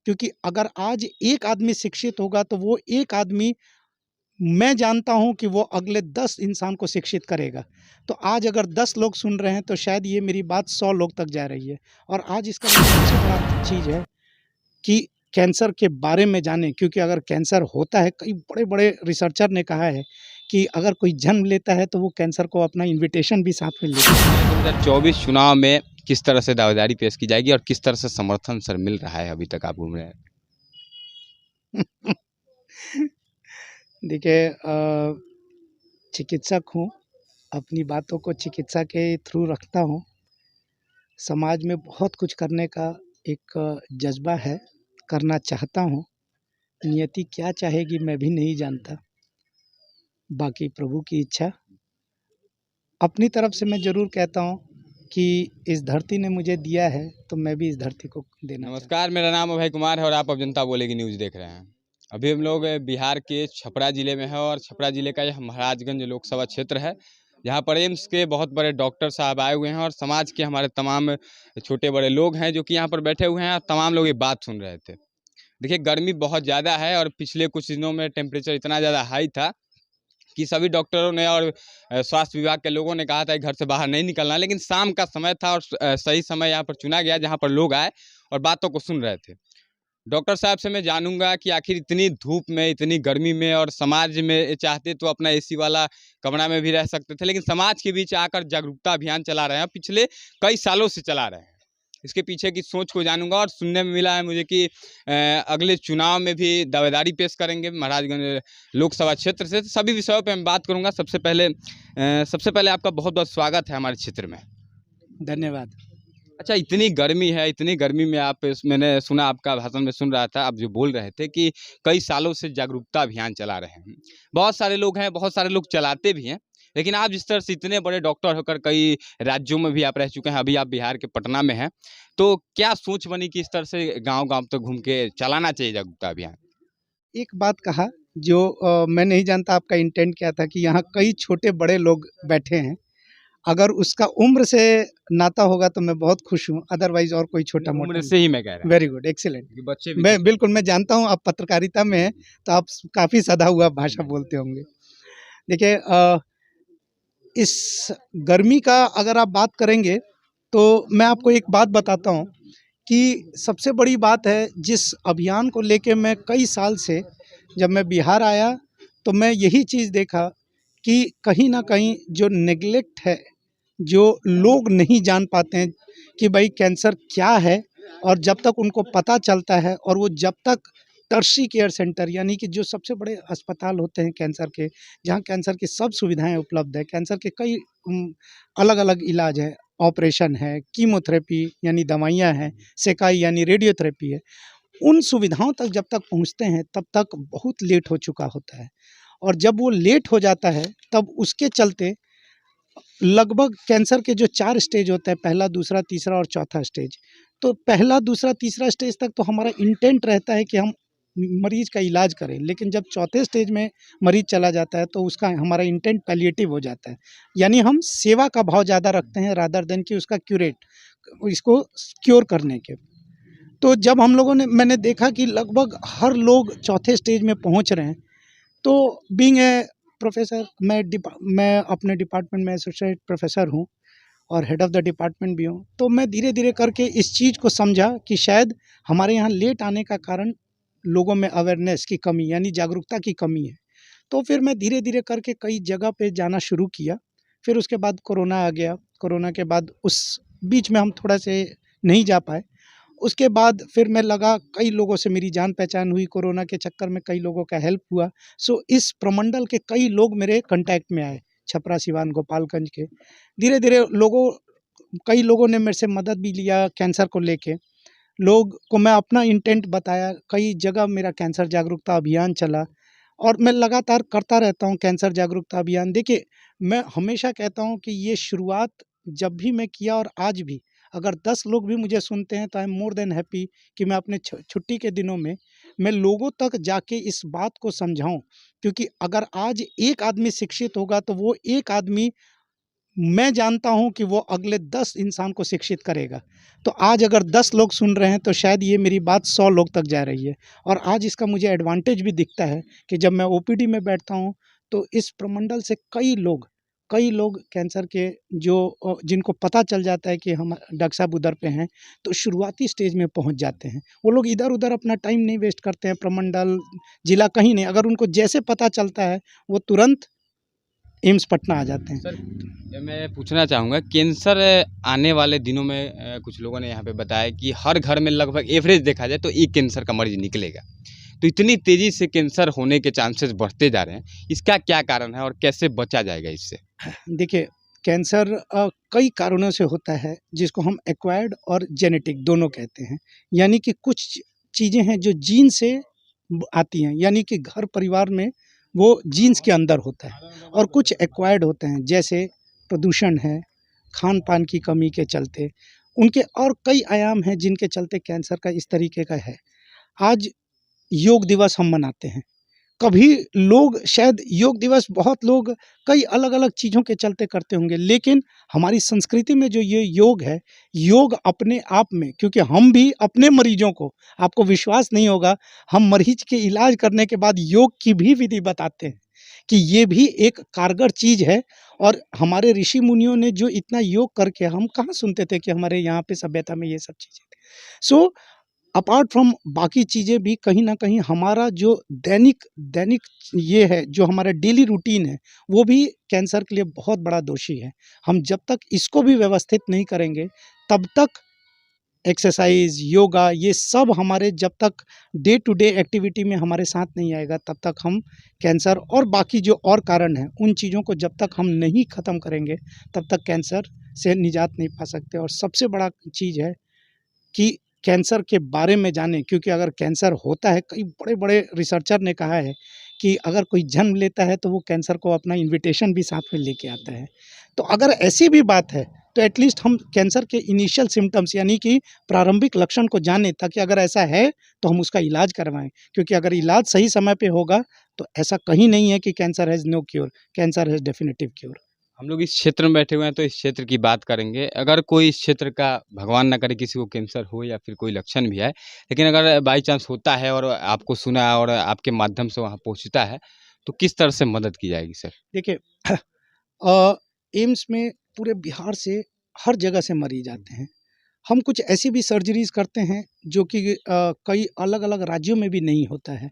क्योंकि अगर आज एक आदमी शिक्षित होगा तो वो एक आदमी, मैं जानता हूँ कि वो अगले 10 इंसान को शिक्षित करेगा। तो आज अगर 10 लोग सुन रहे हैं तो शायद ये मेरी बात 100 लोग तक जा रही है। और आज इसका सबसे बड़ा चीज़ है कि कैंसर के बारे में जानें, क्योंकि अगर कैंसर होता है, कई बड़े-बड़े रिसर्चर ने कहा है कि अगर कोई जन्म लेता है तो वो कैंसर को अपना इन्विटेशन भी साथ में लेता है। 2024 चुनाव में किस तरह से दावेदारी पेश की जाएगी और किस तरह से समर्थन सर मिल रहा है अभी तक आप घूम रहे हैं? देखिए, चिकित्सक हूँ, अपनी बातों को चिकित्सा के थ्रू रखता हूँ। समाज में बहुत कुछ करने का एक जज़्बा है, करना चाहता हूँ। नियति क्या चाहेगी मैं भी नहीं जानता, बाकी प्रभु की इच्छा। अपनी तरफ से मैं ज़रूर कहता हूँ कि इस धरती ने मुझे दिया है तो मैं भी इस धरती को देना चाहता हूँ। नमस्कार, मेरा नाम अभय कुमार है और आप अब जनता बोलेगी न्यूज़ देख रहे हैं। अभी हम लोग बिहार के छपरा ज़िले में हैं और छपरा ज़िले का यह महाराजगंज लोकसभा क्षेत्र है, जहाँ पर एम्स के बहुत बड़े डॉक्टर साहब आए हुए हैं और समाज के हमारे तमाम छोटे बड़े लोग हैं जो कि यहाँ पर बैठे हुए हैं और तमाम लोग ये बात सुन रहे थे। देखिए, गर्मी बहुत ज़्यादा है और पिछले कुछ दिनों में टेम्परेचर इतना ज़्यादा हाई था कि सभी डॉक्टरों ने और स्वास्थ्य विभाग के लोगों ने कहा था कि घर से बाहर नहीं निकलना, लेकिन शाम का समय था और सही समय यहाँ पर चुना गया जहाँ पर लोग आए और बातों को सुन रहे थे। डॉक्टर साहब से मैं जानूंगा कि आखिर इतनी धूप में, इतनी गर्मी में, और समाज में चाहते तो अपना एसी वाला कमरा में भी रह सकते थे, लेकिन समाज के बीच आकर जागरूकता अभियान चला रहे हैं, पिछले कई सालों से चला रहे हैं। इसके पीछे की सोच को जानूंगा और सुनने में मिला है मुझे कि अगले चुनाव में भी दावेदारी पेश करेंगे महाराजगंज लोकसभा क्षेत्र से। तो सभी विषयों पे मैं बात करूंगा। सबसे पहले आपका बहुत बहुत स्वागत है हमारे क्षेत्र में। धन्यवाद। अच्छा, इतनी गर्मी में मैंने सुना, आपका भाषण में सुन रहा था, आप जो बोल रहे थे कि कई सालों से जागरूकता अभियान चला रहे हैं। बहुत सारे लोग हैं, बहुत सारे लोग चलाते भी हैं, लेकिन आप जिस तरह से इतने बड़े डॉक्टर होकर कई राज्यों में भी आप रह चुके हैं, अभी आप बिहार के पटना में हैं, तो क्या सोच बनी कि इस तरह से गाँव-गाँव तक घूम के चलाना चाहिए जागरूकता अभियान? एक बात कहा जो मैं नहीं जानता आपका इंटेंट क्या था, कि यहाँ कई छोटे बड़े लोग बैठे हैं। अगर उसका उम्र से नाता होगा तो मैं बहुत खुश हूँ, अदरवाइज़ और कोई छोटा-मोटा उम्र नहीं। से ही मैं कह रहा हूँ वेरी गुड, एक्सीलेंट। कि बच्चे भी मैं बिल्कुल मैं जानता हूँ आप पत्रकारिता में हैं, तो आप काफ़ी सधा हुआ भाषा बोलते होंगे। देखिए, इस गर्मी का अगर आप बात करेंगे, तो मैं आपको एक बात बताता हूँ कि सबसे बड़ी बात है, जिस अभियान को लेके मैं कई साल से, जब मैं बिहार आया तो मैं यही चीज़ देखा कि कहीं न कहीं जो नेग्लेक्ट है, जो लोग नहीं जान पाते हैं कि भाई कैंसर क्या है, और जब तक उनको पता चलता है और वो जब तक टर्शरी केयर सेंटर, यानी कि जो सबसे बड़े अस्पताल होते हैं कैंसर के, जहाँ कैंसर की सब सुविधाएँ उपलब्ध है, कैंसर के कई अलग-अलग इलाज हैं, ऑपरेशन है, कीमोथेरेपी यानी दवाइयाँ हैं, सेकाई यानी रेडियोथेरेपी है। उन सुविधाओं तक जब तक पहुँचते हैं तब तक बहुत लेट हो चुका होता है, और जब वो लेट हो जाता है तब उसके चलते लगभग कैंसर के जो 4 स्टेज होते हैं, पहला, दूसरा, तीसरा और चौथा स्टेज। तो पहला, दूसरा, तीसरा स्टेज तक तो हमारा इंटेंट रहता है कि हम मरीज़ का इलाज करें, लेकिन जब चौथे स्टेज में मरीज़ चला जाता है तो उसका हमारा इंटेंट पैलिएटिव हो जाता है। यानी हम सेवा का भाव ज़्यादा रखते हैं रादर देन कि उसका इसको क्योर करने के। तो जब हम लोगों ने मैंने देखा कि लगभग हर लोग चौथे स्टेज में पहुँच रहे हैं, तो बीइंग ए प्रोफ़ेसर, मैं अपने डिपार्टमेंट में एसोसिएट प्रोफ़ेसर हूँ और हेड ऑफ़ द डिपार्टमेंट भी हूँ। तो मैं धीरे-धीरे करके इस चीज़ को समझा कि शायद हमारे यहाँ लेट आने का कारण लोगों में अवेयरनेस की कमी, यानी जागरूकता की कमी है। तो फिर मैं धीरे-धीरे करके कई जगह पे जाना शुरू किया। फिर उसके बाद कोरोना आ गया। कोरोना के बाद उस बीच में हम थोड़ा से नहीं जा पाए। उसके बाद फिर मैं लगा, कई लोगों से मेरी जान-पहचान हुई, कोरोना के चक्कर में कई लोगों का हेल्प हुआ। सो इस प्रमंडल के कई लोग मेरे कॉन्टैक्ट में आए, छपरा, सिवान, गोपालगंज के। धीरे-धीरे कई लोगों ने मेरे से मदद भी लिया कैंसर को लेके। लोग को मैं अपना इंटेंट बताया, कई जगह मेरा कैंसर जागरूकता अभियान चला और मैं लगातार करता रहता हूँ कैंसर जागरूकता अभियान। देखिए, मैं हमेशा कहता हूँ कि ये शुरुआत जब भी मैं किया और आज भी, अगर 10 लोग भी मुझे सुनते हैं तो I am more than happy कि मैं अपने छुट्टी के दिनों में मैं लोगों तक जाके इस बात को समझाऊँ। क्योंकि अगर आज एक आदमी शिक्षित होगा तो वो एक आदमी, मैं जानता हूं कि वो अगले 10 इंसान को शिक्षित करेगा। तो आज अगर 10 लोग सुन रहे हैं तो शायद ये मेरी बात 100 लोग तक जा रही है। और आज इसका मुझे एडवांटेज भी दिखता है कि जब मैं ओपीडी में बैठता हूं तो इस प्रमंडल से कई लोग कैंसर के जो जिनको पता चल जाता है कि हम डॉक्टर साहब उधर पे हैं, तो शुरुआती स्टेज में पहुंच जाते हैं। वो लोग इधर-उधर अपना टाइम नहीं वेस्ट करते हैं, प्रमंडल, जिला कहीं नहीं, अगर उनको जैसे पता चलता है वो तुरंत एम्स पटना आ जाते हैं। सर, मैं पूछना चाहूँगा, कैंसर आने वाले दिनों में कुछ लोगों ने यहाँ पे बताया कि हर घर में लगभग एवरेज देखा जाए तो एक कैंसर का मरीज निकलेगा। तो इतनी तेज़ी से कैंसर होने के चांसेस बढ़ते जा रहे हैं, इसका क्या कारण है और कैसे बचा जाएगा इससे? देखिए, कैंसर कई कारणों से होता है, जिसको हम एक्वायर्ड और जेनेटिक दोनों कहते हैं। यानी कि कुछ चीज़ें हैं जो जीन से आती हैं, यानी कि घर परिवार में वो जीन्स के अंदर होता है, और कुछ एक्वायर्ड होते हैं, जैसे प्रदूषण है, खान पान की कमी के चलते, उनके और कई आयाम हैं जिनके चलते कैंसर का इस तरीके का है। आज योग दिवस हम मनाते हैं। कभी लोग शायद योग दिवस बहुत लोग कई अलग-अलग चीज़ों के चलते करते होंगे, लेकिन हमारी संस्कृति में जो ये योग है, योग अपने आप में, क्योंकि हम भी अपने मरीजों को, आपको विश्वास नहीं होगा, हम मरीज के इलाज करने के बाद योग की भी विधि बताते हैं कि ये भी एक कारगर चीज़ है। और हमारे ऋषि मुनियों ने जो इतना योग करके, हम कहाँ सुनते थे कि हमारे यहाँ पे सभ्यता में ये सब चीज़ें थी। सो अपार्ट फ्रॉम बाकी चीज़ें भी कहीं न कहीं हमारा जो दैनिक दैनिक ये है, जो हमारा डेली रूटीन है, वो भी कैंसर के लिए बहुत बड़ा दोषी है। हम जब तक इसको भी व्यवस्थित नहीं करेंगे, तब तक एक्सरसाइज़, योगा, ये सब हमारे जब तक डे टू डे एक्टिविटी में हमारे साथ नहीं आएगा, तब तक हम कैंसर और बाकी जो और कारण हैं, उन चीज़ों को जब तक हम नहीं ख़त्म करेंगे, तब तक कैंसर से निजात नहीं पा सकते। और सबसे बड़ा चीज़ है कि कैंसर के बारे में जानें, क्योंकि अगर कैंसर होता है, कई बड़े-बड़े रिसर्चर ने कहा है कि अगर कोई जन्म लेता है तो वो कैंसर को अपना इन्विटेशन भी साथ में लेके आता है। तो अगर ऐसी भी बात है, तो एटलीस्ट हम कैंसर के इनिशियल सिम्पटम्स, यानी कि प्रारंभिक लक्षण को जानें, ताकि अगर ऐसा है तो हम उसका इलाज करवाएँ। क्योंकि अगर इलाज सही समय पे होगा तो ऐसा कहीं नहीं है कि cancer has no cure, cancer has definitive cure. हम लोग इस क्षेत्र में बैठे हुए हैं तो इस क्षेत्र की बात करेंगे। अगर कोई इस क्षेत्र का, भगवान ना करे किसी को कैंसर हो या फिर कोई लक्षण भी आए, लेकिन अगर बाई चांस होता है और आपको सुना और आपके माध्यम से वहाँ पहुँचता है, तो किस तरह से मदद की जाएगी सर? देखिए एम्स में पूरे बिहार से हर जगह से मरीज आते हैं। हम कुछ ऐसी भी सर्जरीज़ करते हैं जो कि कई अलग-अलग राज्यों में भी नहीं होता है।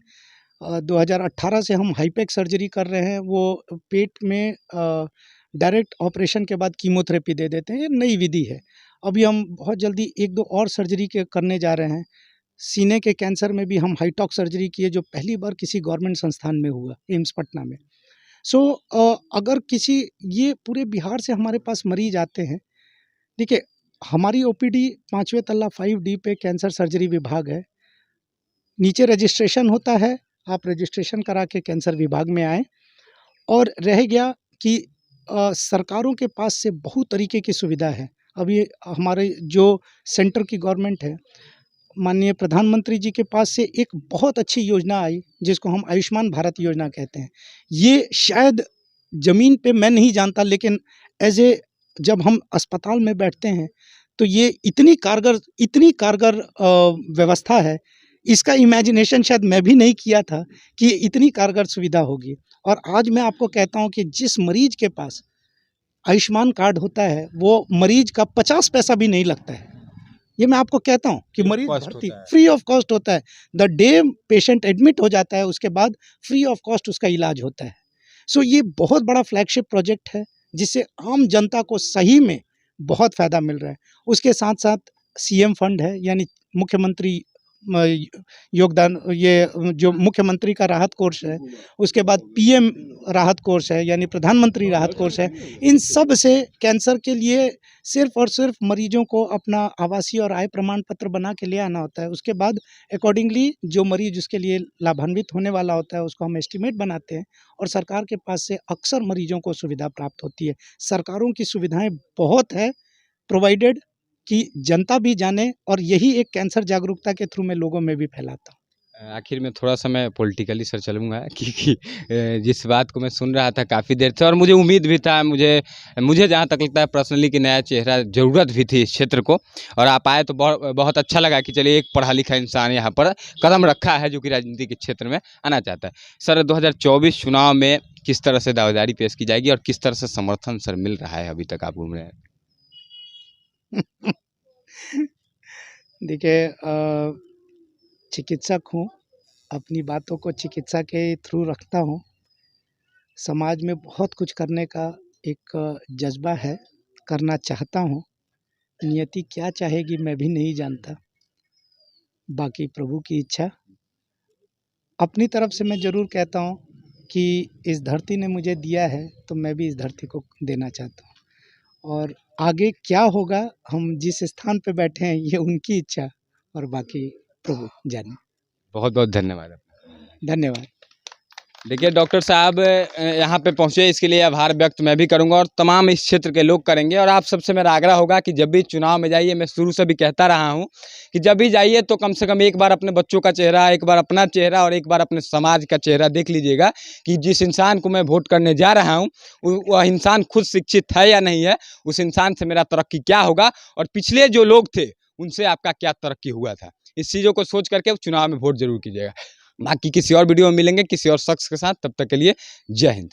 2018 से हम हाईपेक सर्जरी कर रहे हैं, वो पेट में डायरेक्ट ऑपरेशन के बाद कीमोथेरेपी दे देते हैं, ये नई विधि है। अभी हम बहुत जल्दी 1-2 और सर्जरी के करने जा रहे हैं। सीने के कैंसर में भी हम हाईटॉक्स सर्जरी किए, जो पहली बार किसी गवर्नमेंट संस्थान में हुआ, एम्स पटना में। सो अगर किसी, ये पूरे बिहार से हमारे पास मरीज आते हैं। देखिए, हमारी ओपीडी 5वें तल्ला 5D पे कैंसर सर्जरी विभाग है। नीचे रजिस्ट्रेशन होता है, आप रजिस्ट्रेशन करा के कैंसर विभाग में आएँ। और रह गया कि सरकारों के पास से बहुत तरीके की सुविधा है। अभी हमारे जो सेंटर की गवर्नमेंट है, माननीय प्रधानमंत्री जी के पास से एक बहुत अच्छी योजना आई, जिसको हम आयुष्मान भारत योजना कहते हैं। ये शायद ज़मीन पे मैं नहीं जानता, लेकिन एज़ ए जब हम अस्पताल में बैठते हैं, तो ये इतनी कारगर व्यवस्था है, इसका इमेजिनेशन शायद मैं भी नहीं किया था कि इतनी कारगर सुविधा होगी। और आज मैं आपको कहता हूँ कि जिस मरीज़ के पास आयुष्मान कार्ड होता है, वो मरीज़ का 50 पैसा भी नहीं लगता है। ये मैं आपको कहता हूँ कि फ्री ऑफ मरीज़ कॉस्ट भर्ती होता है। फ्री ऑफ कॉस्ट होता है। द डे पेशेंट एडमिट हो जाता है, उसके बाद फ्री ऑफ कॉस्ट उसका इलाज होता है। सो ये बहुत बड़ा फ्लैगशिप प्रोजेक्ट है, जिससे आम जनता को सही में बहुत फ़ायदा मिल रहा है। उसके साथ-साथ सीएम फंड है, यानी मुख्यमंत्री म योगदान, ये जो मुख्यमंत्री का राहत कोष है, उसके बाद पीएम राहत कोष है, यानी प्रधानमंत्री राहत कोष है। इन सब से कैंसर के लिए सिर्फ़ और सिर्फ़ मरीजों को अपना आवासीय और आय प्रमाण पत्र बना के ले आना होता है। उसके बाद अकॉर्डिंगली जो मरीज उसके लिए लाभान्वित होने वाला होता है, उसको हम एस्टीमेट बनाते हैं, और सरकार के पास से अक्सर मरीजों को सुविधा प्राप्त होती है। सरकारों की सुविधाएँ बहुत है प्रोवाइडेड, कि जनता भी जाने, और यही एक कैंसर जागरूकता के थ्रू मैं लोगों में भी फैलाता हूँ। आखिर में थोड़ा सा मैं पॉलिटिकली सर चलूँगा क्योंकि जिस बात को मैं सुन रहा था काफ़ी देर से और मुझे उम्मीद भी था, मुझे जहाँ तक लगता है पर्सनली कि नया चेहरा ज़रूरत भी थी इस क्षेत्र को, और आप आए तो बहुत अच्छा लगा कि चलिए एक पढ़ा लिखा इंसान यहाँ पर कदम रखा है जो कि राजनीति के क्षेत्र में आना चाहता है। सर 2024 चुनाव में किस तरह से दावेदारी पेश की जाएगी और किस तरह से समर्थन सर मिल रहा है अभी तक आप घूम रहे हैं? देखिए, चिकित्सक हूँ, अपनी बातों को चिकित्सा के थ्रू रखता हूँ। समाज में बहुत कुछ करने का एक जज़्बा है, करना चाहता हूँ। नियति क्या चाहेगी मैं भी नहीं जानता, बाकी प्रभु की इच्छा। अपनी तरफ से मैं ज़रूर कहता हूँ कि इस धरती ने मुझे दिया है, तो मैं भी इस धरती को देना चाहता हूँ। और आगे क्या होगा, हम जिस स्थान पे बैठे हैं, ये उनकी इच्छा और बाकी प्रभु जाने। बहुत बहुत धन्यवाद आपका। धन्यवाद। देखिए डॉक्टर साहब यहाँ पे पहुँचे, इसके लिए आभार व्यक्त मैं भी करूँगा और तमाम इस क्षेत्र के लोग करेंगे। और आप सबसे मेरा आग्रह होगा कि जब भी चुनाव में जाइए, मैं शुरू से भी कहता रहा हूँ कि जब भी जाइए तो कम से कम एक बार अपने बच्चों का चेहरा, एक बार अपना चेहरा और एक बार अपने समाज का चेहरा देख लीजिएगा कि जिस इंसान को मैं वोट करने जा रहा हूँ वह इंसान खुद शिक्षित है या नहीं है, उस इंसान से मेरा तरक्की क्या होगा और पिछले जो लोग थे उनसे आपका क्या तरक्की हुआ था। इस चीज़ों को सोच करके चुनाव में वोट जरूर कीजिएगा। बाकी किसी और वीडियो में मिलेंगे किसी और शख्स के साथ, तब तक के लिए जय हिंद।